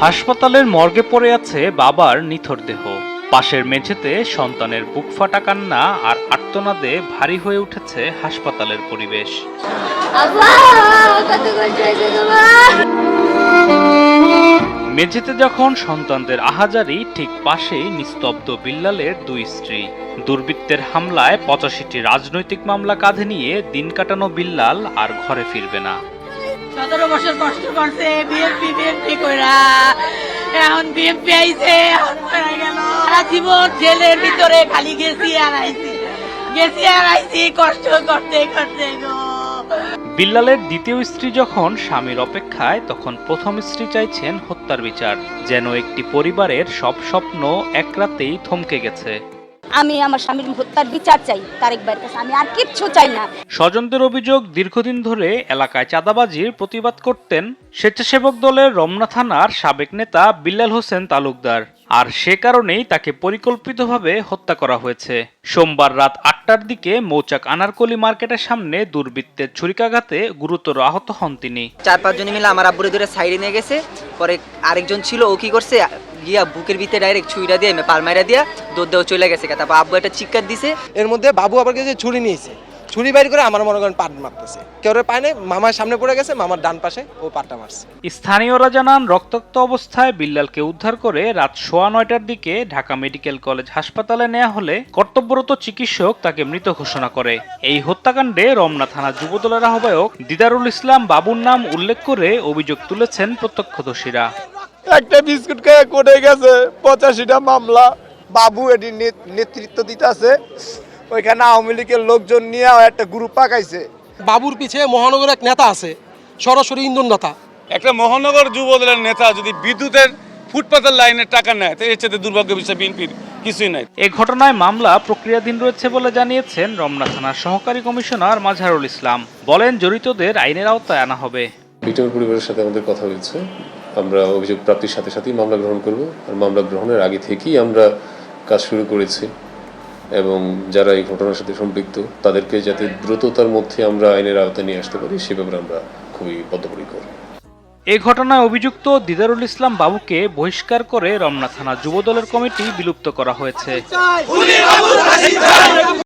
হাসপাতালের মর্গে পড়ে আছে বাবার নিথর দেহ। পাশের মেঝেতে সন্তানের বুক ফাটা কান্না আর আর্তনাদে ভারী হয়ে উঠেছে হাসপাতালের পরিবেশ। মেঝেতে যখন সন্তানদের আহাজারি, ঠিক পাশেই নিস্তব্ধ বিল্লালের দুই স্ত্রী। দুর্বৃত্তের হামলায় ৮৫টি রাজনৈতিক মামলা কাঁধে নিয়ে দিন কাটানো বিল্লাল আর ঘরে ফিরবে না। ১৭ বছর কষ্ট করছে বিএনপি কইরা, এখন বিএনপি আইছে, এখন মরে গেল। সারা জীবন জেলের ভিতরে খালি গেছি আর আইছি কষ্ট করতে করতে গো। বিল্লালের দ্বিতীয় স্ত্রী যখন স্বামীর অপেক্ষায়, তখন প্রথম স্ত্রী চাইছেন হত্যার বিচার। যেন একটি পরিবারের সব স্বপ্ন এক রাতেই থমকে গেছে। আমি আমার স্বামীর হত্যার বিচার চাই তারেক ভাইয়ের কাছে, আমি আর কিচ্ছু চাই না। স্বজনদের অভিযোগ, দীর্ঘদিন ধরে এলাকায় চাঁদাবাজির প্রতিবাদ করতেন স্বেচ্ছাসেবক দলের রমনা থানার সাবেক নেতা বিল্লাল হোসেন তালুকদার, আর সে কারণেই তাকে পরিকল্পিতভাবে হত্যা করা হয়েছে। সোমবার রাত ৮টার দিকে মৌচাক আনারকলি মার্কেটের সামনে দুর্বৃত্তের ছুরিকাঘাতে গুরুতর আহত হন তিনি। ৪-৫ জন মিলে আমার আব্বুরে ধরে সাইডে নিয়ে গেছে। পরে আরেকজন ছিল, ও কি করছে, গিয়া বুকের ভিতরে ডাইরেক্ট ছুরিটা দিয়ে পালমাইরা দিয়া দৌড় দেওয়া চলে গেছে। তারপর আব্বু একটা চিৎকার দিছে। এর মধ্যে বাবু আবার গেছে ছুরি নিয়েছে, ছুরি বাইর করে আমার মনে করেন পাট মারতেছে। কেউ পায় না, মামার সামনে পড়ে গেছে, মামার ডান পাশে ও পাটটা মারছে। স্থানীয়রা জানান, রক্তাক্ত অবস্থায় বিল্লালকে উদ্ধার করে রাত 9:15টার দিকে ঢাকা মেডিকেল কলেজ হাসপাতালে নেওয়া হলে কর্তব্যরত চিকিৎসক তাকে মৃত ঘোষণা করে। এই হত্যাকাণ্ডে রমনা থানা যুবদলের আহ্বায়ক দিদারুল ইসলাম বাবুর নাম উল্লেখ করে অভিযোগ তুলেছেন প্রত্যক্ষদর্শীরা। একটা বিস্কুট খেয়ে কোটে গেছে, 85টা মামলা। বাবু এটি নেতৃত্ব দিতে আছে, ওইখানে আওয়ামী লীগের লোকজন নিয়ে একটা গ্রুপ পাকাইছে। বাবুর পিছে মহানগর এক নেতা আছে, সরাসরি ইন্ধনদাতা। একটা মহানগর যুবদলের নেতা যদি বিদ্যুতের ফুটপাতের লাইনের টাকা নেয়, তো এর চেয়ে দুর্ভাগ্য বিষয় বিএনপির কিছুই নাই। এ ঘটনায় মামলা প্রক্রিয়াধীন রয়েছে বলে জানিয়েছেন রমনা থানার সহকারী কমিশনার মাজহারুল ইসলাম। বলেন, জড়িতদের আইনের আওতায় আনা হবে। ভিক্টিমের পরিবারের সাথে আমাদের কথা হয়েছে, আমরা অভিযোগ প্রাপ্তির সাথে সাথেই মামলা গ্রহণ করব। আর মামলা গ্রহণের আগে থেকেই আমরা কাজ শুরু করেছি, এবং যারা এই ঘটনার সাথে সম্পৃক্ত তাদেরকে যাতে দ্রুততার মধ্যে আমরা আইনের আওতায় নিয়ে আসতে পারি, সে ব্যাপারে আমরা খুবই বদ্ধপরিকর। এ ঘটনায় অভিযুক্ত দিদারুল ইসলাম বাবুকে বহিষ্কার করে রমনা থানা যুবদলের কমিটি বিলুপ্ত করা হয়েছে।